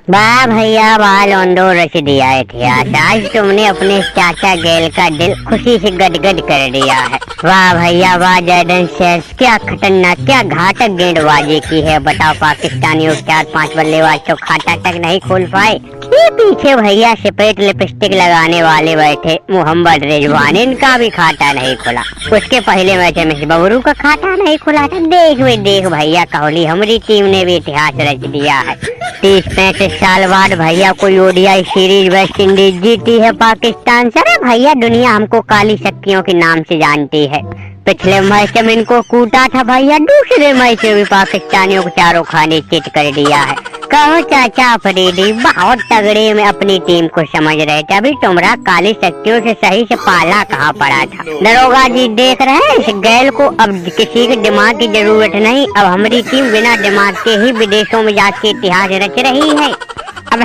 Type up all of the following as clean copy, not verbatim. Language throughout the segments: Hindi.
वाह भैया वाह लौंडो रच दिया इतिहास। आज तुमने अपने चाचा गेल का दिल खुशी से गदगद कर दिया है। वाह भैया वाह जॉर्डन शेल्स, क्या खतरनाक क्या घातक गेंदबाजी की है। बताओ पाकिस्तानियों 4-5 बल्लेबाज तो खाता तक नहीं खोल पाए। ये पीछे भैया सफेद लिपस्टिक लगाने वाले बैठे मोहम्मद रिजवान, इनका भी खाता नहीं खुला। उसके पहले मैच में बबरू का खाता नहीं खुला था। देख भैया कोहली हमारी टीम ने भी इतिहास रच दिया है। 30-35 साल बाद भैया कोई ओडीआई सीरीज वेस्ट इंडीज जीती है पाकिस्तान से। अरे भैया दुनिया हमको काली शक्तियों के नाम से जानती है। पिछले मैच में इनको कूटा था भैया, दूसरे मैच में भी पाकिस्तानियों को चारों खाने चित कर दिया है। कहो चाचा अफरीदी बहुत तगड़े में अपनी टीम को समझ रहे थे। अभी तुमरा काली शक्तियों से सही से पाला कहाँ पड़ा था। दरोगा जी देख रहे हैं इस गैल को, अब किसी के दिमाग की जरूरत नहीं। अब हमारी टीम बिना दिमाग के ही विदेशों में जाके इतिहास रच रही है। अब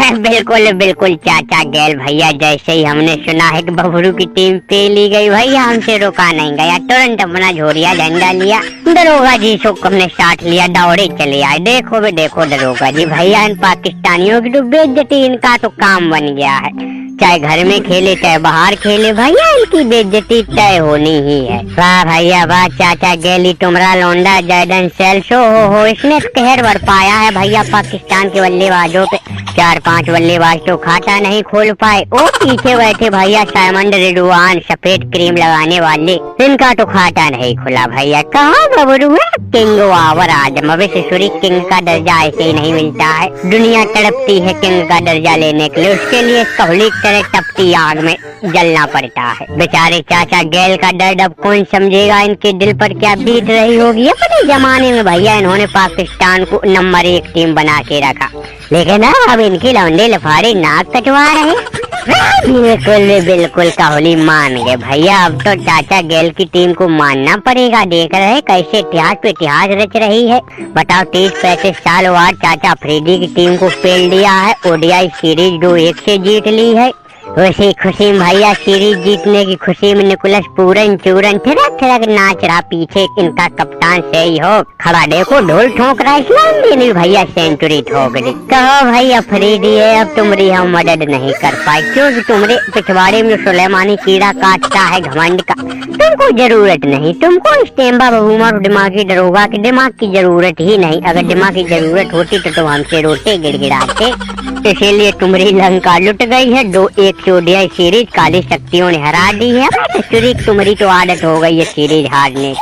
बिल्कुल चाचा गेल भैया, जैसे ही हमने सुना है कि बबरू की टीम पे ली गई भैया हमसे रोका नहीं गया। तुरंत अपना झोरिया झंडा लिया, दरोगा जी को हमने साथ लिया, दौड़े चले आए। देखो दरोगा जी भैया इन पाकिस्तानियों की तो बेइज्जती इनका तो काम बन गया है। चाहे घर में खेले चाहे बाहर खेले भैया इनकी बेइज्जती तय होनी ही है। वाह भैया वाह चाचा गेली तुमरा लौंडा जॉर्डन शेल्स हो इसने कहर बरपाया है भैया पाकिस्तान के बल्लेबाजों पे। 4-5 बल्लेबाज तो खाता नहीं खोल पाए। ओ पीछे बैठे भैया साइमन रिजवान सफेद क्रीम लगाने वाले, इनका तो खाता नहीं खुला भैया। कहाँ बबरू है किंग ओवर आजम। अभी सिसुरी किंग का दर्जा ऐसे ही नहीं मिलता है। दुनिया तड़पती है किंग का दर्जा लेने के लिए, उसके लिए कोहली तरह तपती आग में जलना पड़ता है। बेचारे चाचा गेल का दर्द अब कौन समझेगा। इनके दिल पर क्या बीत रही होगी। अपने जमाने में भैया इन्होंने पाकिस्तान को नंबर 1 टीम बना के रखा, लेकिन अब इनकी लौंडे लफाड़े नाक कटवा रहे। बिल्कुल कोहली मान गए भैया। अब तो चाचा गेल की टीम को मानना पड़ेगा। देख रहे कैसे इतिहास पे इतिहास रच रही है। बताओ 30-35 साल बाद चाचा अफरीदी की टीम को पेल दिया है। ओडीआई सीरीज 2-1 से जीत ली है। उसी खुशी में भैया सीरीज जीतने की खुशी में निकोलस पूरन चूरन थिरक नाच रहा पीछे इनका कप्तान सही हो खड़ा। देखो ढोल ठोक रहा है भैया सेंचुरी ठोक दी। कहो भाई अफरीदी है अब तुम्हारी हम मदद नहीं कर पाए, क्योंकि तुम्हारे पिछवाड़े में सुलेमानी कीड़ा काटता है घमंड का। तुमको जरूरत नहीं, तुमको इस टेम्बा बबूमा दिमागी दरोगा के दिमाग की जरूरत ही नहीं। अगर दिमाग की जरूरत होती तो तुम हमसे रोते गिड़गिड़ाते। इसीलिए तुम्हारी लंका लुट गई है। 2-1 ओडीआई सीरीज काली शक्तियों ने हरा दी है। तुम्हारी तो आदत हो गई है सीरीज हारने।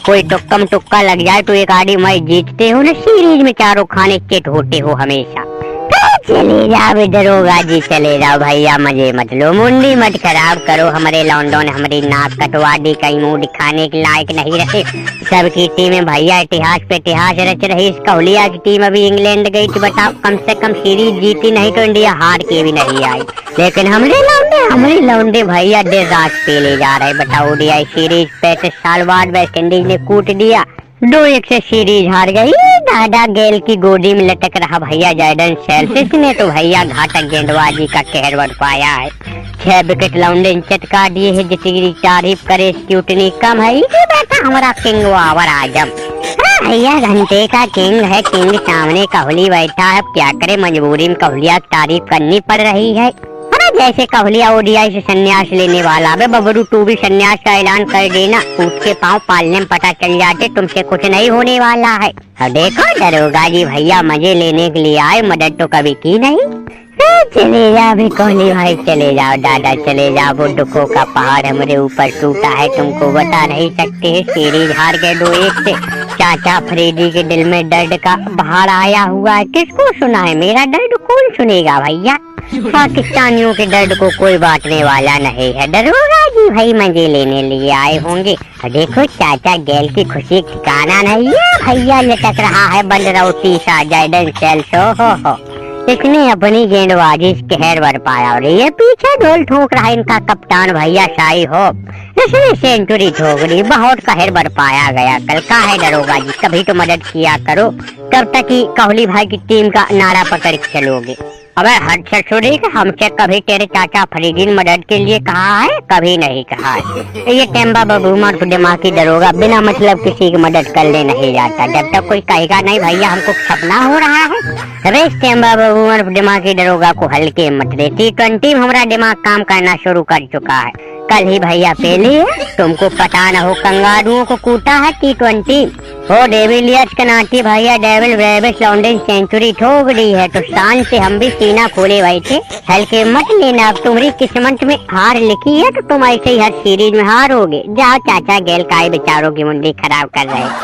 कोई टुक्का लग जाए तो एक आधी मैच जीतते हो ना, सीरीज में चारों खाने चिट होते हो हमेशा। चले जाओ दरोगा जी चले जाओ भैया, मजे मत लो, मुंडी मत खराब करो। हमारे लौंडों ने हमारी नाक कटवा दी, कहीं मुंह दिखाने के लायक नहीं रहे। सबकी टीमें भैया इतिहास पे इतिहास रच रही। इस कोहलिया की टीम अभी इंग्लैंड गई थी। बताओ कम से कम सीरीज जीती नहीं तो इंडिया हार के भी नहीं आई। लेकिन हमारे लौंडे भैया देर रात पे ले जा रहे। बताओ ओडीआई सीरीज 35 साल बाद वेस्ट इंडीज ने कूट दिया, 2-1 से सीरीज हार गई। दादा गेल की गोदी में लटक रहा भैया जॉर्डन शेल्स ने तो भैया घातक गेंदबाजी का कहर बरपाया है। 6 विकेट लौंडे चटका दिए है। जितनी तारीफ करे इसकी उतनी कम है। बेटा हमारा किंग ओवर आजम भैया घंटे का किंग है। किंग सामने कोहली बैठा है, क्या करे मजबूरी में कोहलिया की तारीफ करनी पड़ रही है। जैसे कोहलिया ओडीआई से संन्यास लेने वाला है, बबरू तू भी संन्यास का ऐलान कर देना। कूद के पाँव पालने में पता चल जाते तुमसे कुछ नहीं होने वाला है। अब देखो दरोगा जी भैया मजे लेने के लिए आए, मदद तो कभी की नहीं। चले जाओ भी कोहली भाई चले जाओ, दादा चले जाओ। वो दुखों का पहाड़ हमारे ऊपर टूटा है, तुमको बता नहीं सकते। सीरीज हार गए 2-1 से। चाचा अफरीदी के दिल में दर्द का बहार आया हुआ है। किसको सुनाए मेरा दर्द, कौन सुनेगा भैया। पाकिस्तानियों के दर्द को कोई बांटने वाला नहीं है। दरोगा जी भाई मजे लेने लिए आए होंगे। देखो चाचा गेल की खुशी ठिकाना नहीं है। भैया लटक रहा है बंदरौती सा जॉर्डन शेल्स हो। इसने अपनी गेंदबाजी कहर बरपाया और ये पीछे ढोल ठोक रहा है इनका कप्तान भैया शाही हो। इसने सेंचुरी ठोक दी, बहुत कहर बरपाया गया। कल का है दरोगा जी, कभी तो मदद किया करो। कब तक ही कोहली भाई की टीम का नारा पकड़ के चलोगे। अबे हट ससुरी का, हमसे कभी तेरे चाचा फरीदी ने मदद के लिए कहा है? कभी नहीं कहा है। ये टेम्बा बबूमर दिमागी दरोगा बिना मतलब किसी की मदद करने नहीं जाता। जब तक कोई कहेगा नहीं भैया हमको सपना हो रहा है, अरे टेम्बा बबूमर दिमागी दरोगा को हल्के मत ले। T20 में हमारा दिमाग काम करना शुरू कर चुका है। कल ही भैया पहले तुमको पता न हो कंगारुओं को कूटा है T20। हो डेविलियर्स के नाती भैया डेविल ब्रेविस लॉन्डन सेंचुरी ठोक दी है, तो शान से हम भी सीना खोले बैठे। हल्के मत लेना, अब तुम्हारी किस्मत में हार लिखी है तो तुम ऐसे ही हर सीरीज में हारोगे। जाओ चाचा गेल काय बेचारों की मुंडी खराब कर रहे।